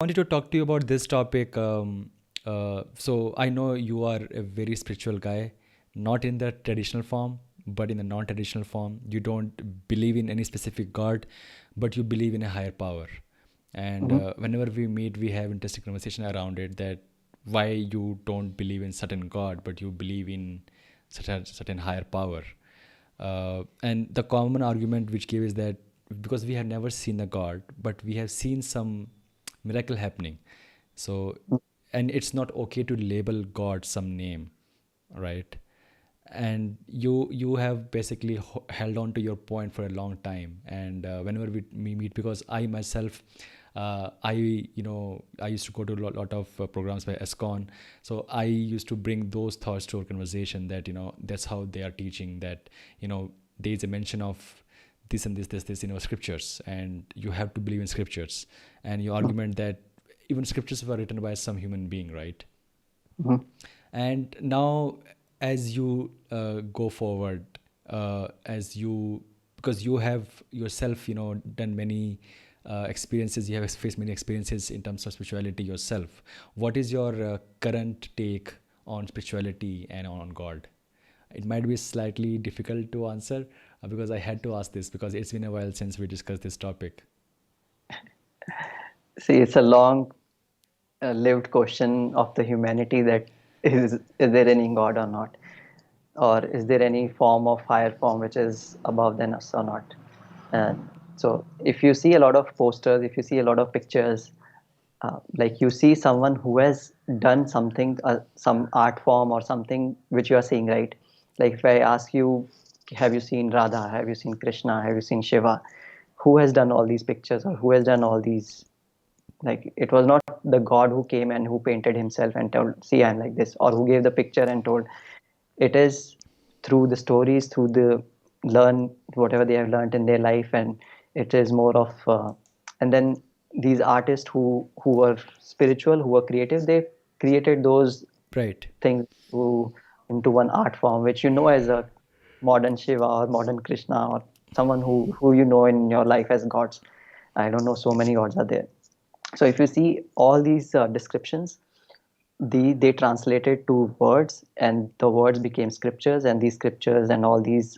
wanted to talk to you about this topic. So I know you are a very spiritual guy, not in the traditional form, but in the non-traditional form. You don't believe in any specific God, but you believe in a higher power. And Mhm. whenever we meet, we have interesting conversation around it. That why you don't believe in certain God, but you believe in certain higher power. And the common argument which gave is that because we have never seen a God, but we have seen some miracle happening. So, and it's not okay to label God some name, right? And you have basically held on to your point for a long time. And whenever we meet, because I myself, I used to go to a lot of programs by ESCON, so I used to bring those thoughts to our conversation, that that's how they are teaching, that there is a mention of this and this in our scriptures, and you have to believe in scriptures. And your argument that even scriptures were written by some human being, right? Mhm. And now, as you go forward, as you because you have yourself done many experiences, you have faced many experiences in terms of spirituality yourself. What is your current take on spirituality and on God? It might be slightly difficult to answer, because I had to ask this, because it's been a while since we discussed this topic. See, it's a long lived question of the humanity, that is there any God or not? Or is there any form of higher form which is above than us or not? And so if you see a lot of posters, if you see a lot of pictures, like you see someone who has done something, some art form or something which you are seeing, right? Like if I ask you, have you seen Radha? Have you seen Krishna? Have you seen Shiva? Who has done all these pictures, or who has done all these? Like it was not the God who came and who painted himself and told, see, I'm like this, or who gave the picture and told. It is through the stories, through the learn whatever they have learned in their life. And it is more of and then these artists who were spiritual, who were creative, they created those Right. things into one art form, which as a modern Shiva or modern Krishna, or someone who in your life as gods. I don't know, so many gods are there. So if you see all these descriptions, they translated to words, and the words became scriptures, and these scriptures and all these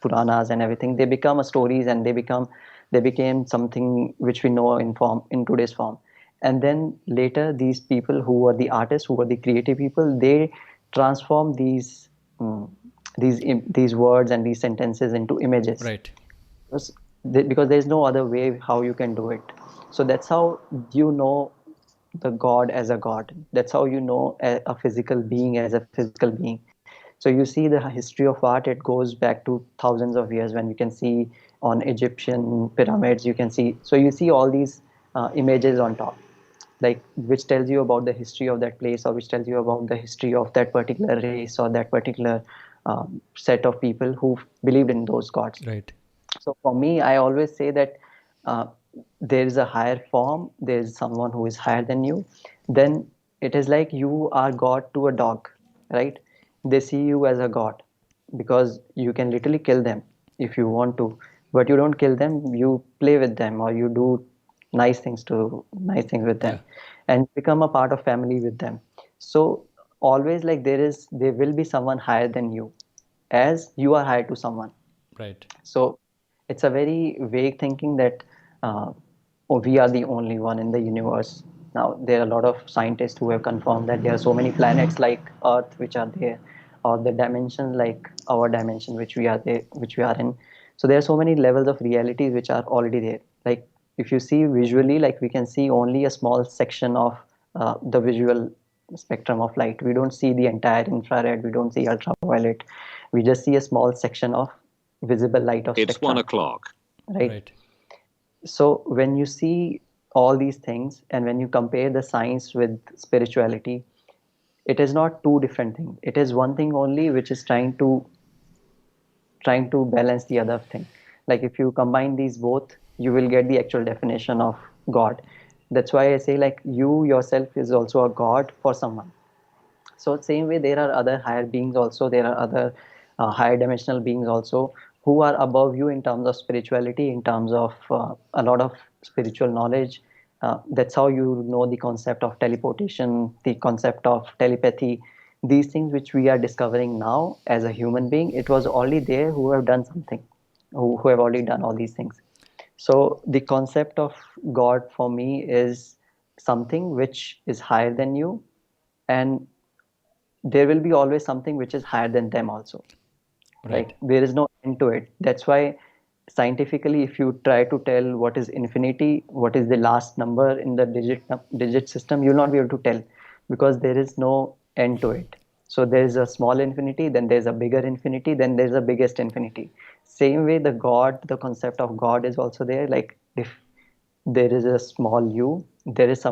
Puranas and everything, they become a stories, and they became something which we know in today's form. And then later, these people who were the artists, who were the creative people, they transform mm, these words and these sentences into images, Right. because because there's no other way how you can do it. So that's how the god as a god. That's how a physical being as a physical being. So you see the history of art, it goes back to thousands of years. When you can see on Egyptian pyramids, you can see, so you see all these images on top, like which tells you about the history of that place, or which tells you about the history of that particular race or that particular set of people who believed in those gods. Right. So for me, I always say that uh, there is a higher form, there is someone who is higher than you. Then it is like you are God to a dog, right? They see you as a God because you can literally kill them if you want to, but you don't kill them, you play with them, or you do nice things with them, Yeah. and become a part of family with them. So always, like, there will be someone higher than you, as you are higher to someone. Right. So it's a very vague thinking that uh, oh, we are the only one in the universe. Now, there are a lot of scientists who have confirmed that there are so many planets like Earth which are there, or the dimensions like our dimension which we are in. So there are so many levels of reality which are already there. Like if you see visually, like we can see only a small section of the visual spectrum of light. We don't see the entire infrared. We don't see ultraviolet. We just see a small section of visible light of It's one spectrum, o'clock. right? Right. So when you see all these things, and when you compare the science with spirituality, it is not two different things. It is one thing only, which is trying to balance the other thing. Like if you combine these both, you will get the actual definition of God. That's why I say, like, you yourself is also a god for someone. So same way, there are other higher beings also, there are other higher dimensional beings also, who are above you in terms of spirituality, in terms of a lot of spiritual knowledge, That's how you know the concept of teleportation, the concept of telepathy. These things which we are discovering now as a human being, it was already there who have done something, who have already done all these things. So the concept of God for me is something which is higher than you, and there will be always something which is higher than them also. Right. Like there is no end to it. That's why scientifically, if you try to tell what is infinity, what is the last number in the digit system, you'll not be able to tell, because there is no end to it. So there is a small infinity, then there's a bigger infinity, then there's a biggest infinity. Same way, the concept of God is also there. Like if there is a small u, there is some